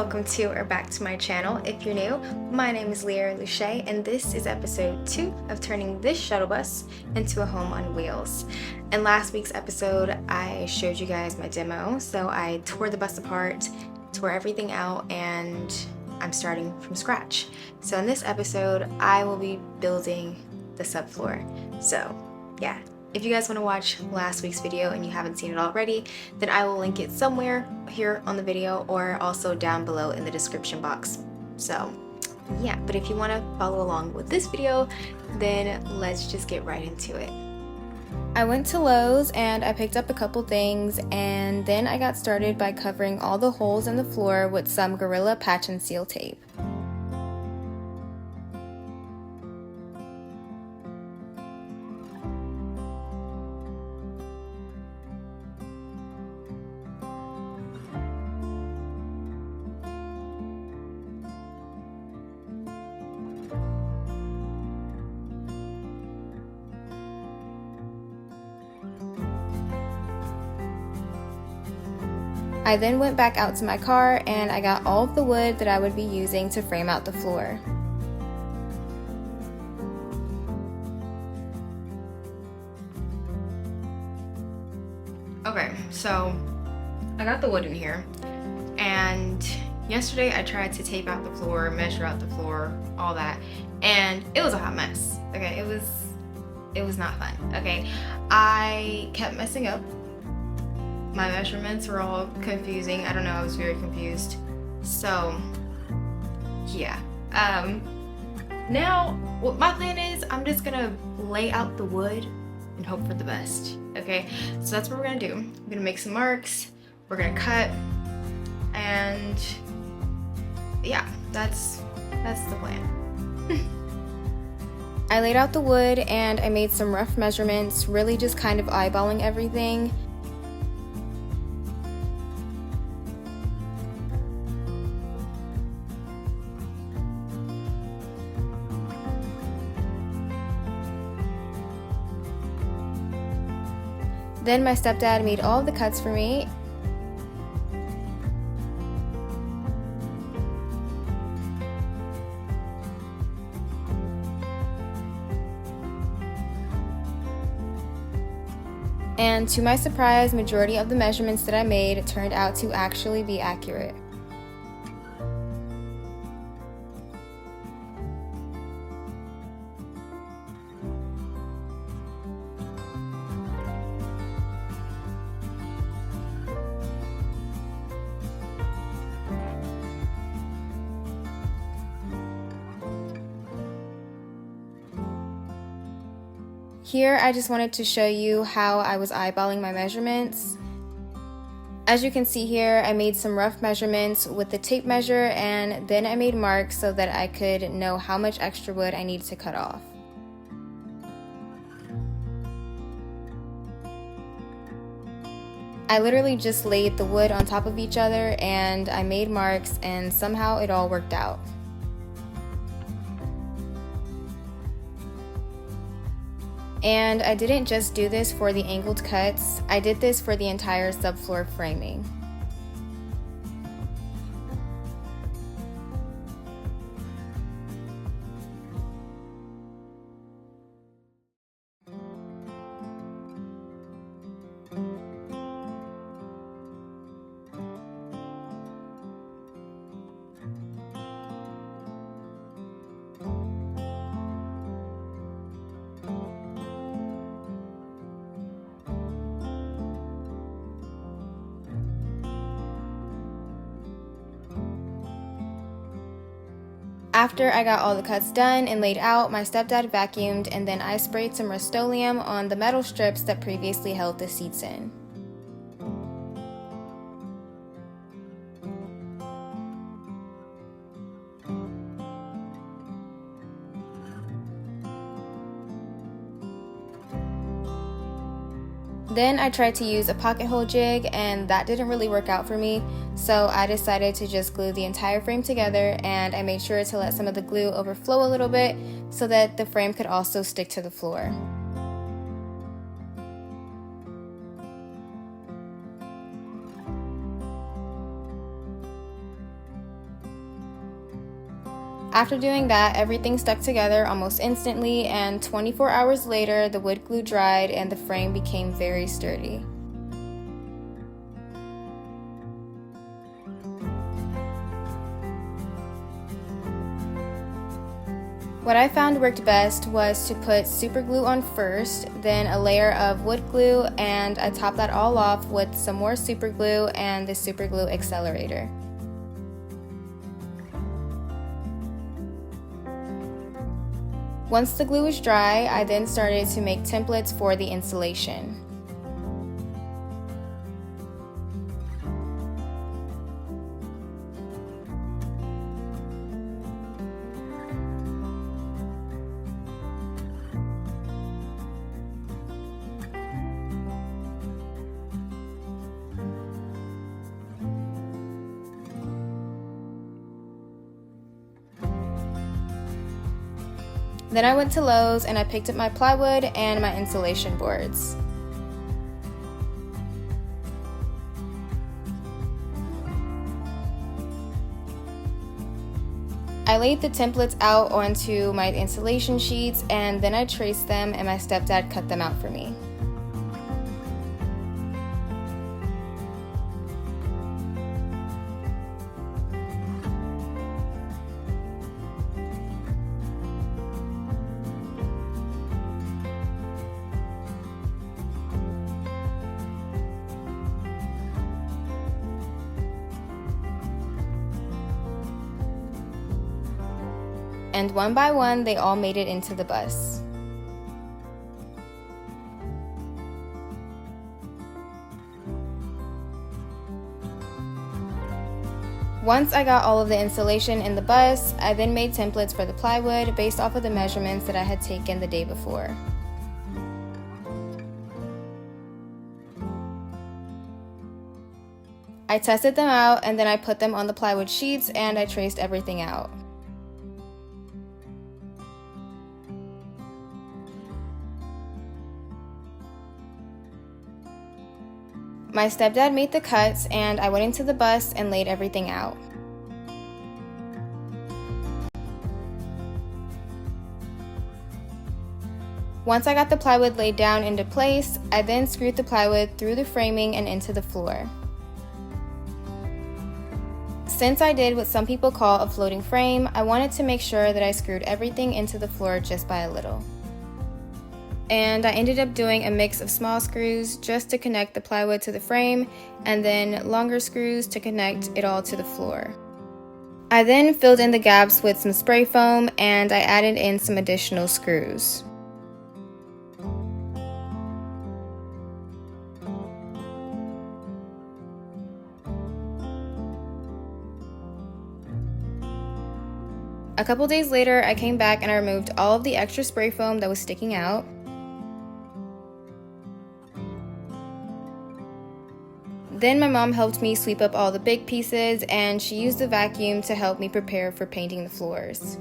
welcome to or back to my channel. If you're new, my name is Leah Luche, and this is episode 2 of turning this shuttle bus into a home on wheels. In last week's episode, I showed you guys my demo, so I tore the bus apart, tore everything out, and I'm starting from scratch. So in this episode, I will be building the subfloor. So yeah, if you guys want to watch last week's video and you haven't seen it already, then I will link it somewhere here on the video or also down below in the description box. So yeah, but if you want to follow along with this video, then let's just get right into it. I went to Lowe's and I picked up a couple things, and then I got started by covering all the holes in the floor with some Gorilla Patch and Seal tape. I then went back out to my car and I got all of the wood that I would be using to frame out the floor. Okay, so I got the wood in here, and yesterday I tried to tape out the floor, measure out the floor, all that, and it was a hot mess. Okay, it was not fun. Okay, I kept messing up. My measurements were all confusing. I don't know, I was very confused. So yeah, now what my plan is, I'm just gonna lay out the wood and hope for the best. Okay, so that's what we're gonna do. I'm gonna make some marks, we're gonna cut, and yeah, that's the plan. I laid out the wood and I made some rough measurements, really just kind of eyeballing everything. Then my stepdad made all of the cuts for me. And to my surprise, majority of the measurements that I made turned out to actually be accurate. Here, I just wanted to show you how I was eyeballing my measurements. As you can see here, I made some rough measurements with the tape measure, and then I made marks so that I could know how much extra wood I needed to cut off. I literally just laid the wood on top of each other and I made marks, and somehow it all worked out. And I didn't just do this for the angled cuts, I did this for the entire subfloor framing. After I got all the cuts done and laid out, my stepdad vacuumed, and then I sprayed some Rust-Oleum on the metal strips that previously held the seats in. Then I tried to use a pocket hole jig, and that didn't really work out for me, so I decided to just glue the entire frame together, and I made sure to let some of the glue overflow a little bit so that the frame could also stick to the floor. After doing that, everything stuck together almost instantly, and 24 hours later, the wood glue dried and the frame became very sturdy. What I found worked best was to put super glue on first, then a layer of wood glue, and I topped that all off with some more super glue and the super glue accelerator. Once the glue was dry, I then started to make templates for the installation. Then I went to Lowe's and I picked up my plywood and my insulation boards. I laid the templates out onto my insulation sheets and then I traced them and my stepdad cut them out for me. And one by one, they all made it into the bus. Once I got all of the insulation in the bus, I then made templates for the plywood based off of the measurements that I had taken the day before. I tested them out and then I put them on the plywood sheets and I traced everything out. My stepdad made the cuts and I went into the bus and laid everything out. Once I got the plywood laid down into place, I then screwed the plywood through the framing and into the floor. Since I did what some people call a floating frame, I wanted to make sure that I screwed everything into the floor just by a little. And I ended up doing a mix of small screws just to connect the plywood to the frame, and then longer screws to connect it all to the floor. I then filled in the gaps with some spray foam and I added in some additional screws. A couple days later, I came back and I removed all of the extra spray foam that was sticking out. Then my mom helped me sweep up all the big pieces and she used the vacuum to help me prepare for painting the floors.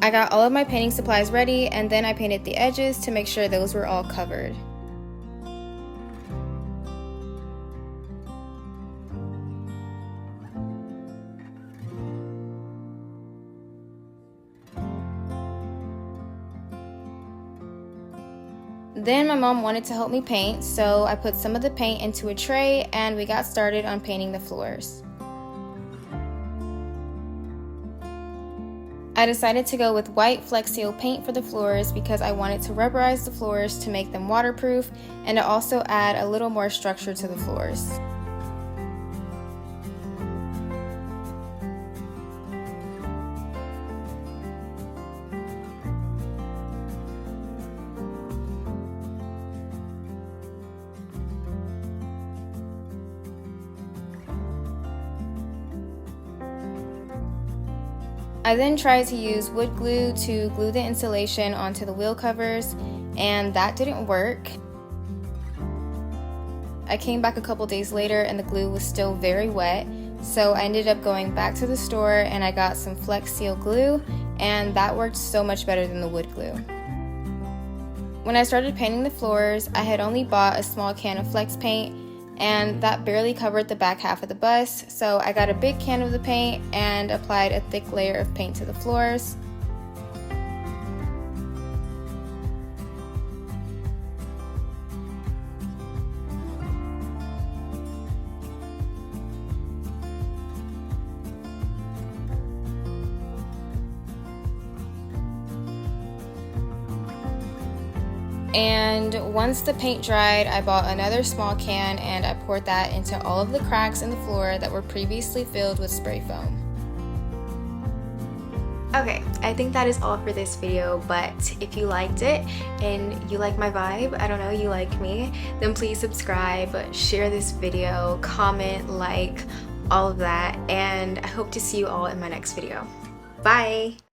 I got all of my painting supplies ready and then I painted the edges to make sure those were all covered. Then my mom wanted to help me paint, so I put some of the paint into a tray and we got started on painting the floors. I decided to go with white Flex Seal paint for the floors because I wanted to rubberize the floors to make them waterproof and to also add a little more structure to the floors. I then tried to use wood glue to glue the insulation onto the wheel covers, and that didn't work. I came back a couple days later and the glue was still very wet, so I ended up going back to the store and I got some Flex Seal glue, and that worked so much better than the wood glue. When I started painting the floors, I had only bought a small can of Flex paint, and that barely covered the back half of the bus, so I got a big can of the paint and applied a thick layer of paint to the floors. And once the paint dried, I bought another small can and I poured that into all of the cracks in the floor that were previously filled with spray foam. Okay, I think that is all for this video, but if you liked it and you like my vibe, I don't know, you like me, then please subscribe, share this video, comment, like, all of that, and I hope to see you all in my next video. Bye!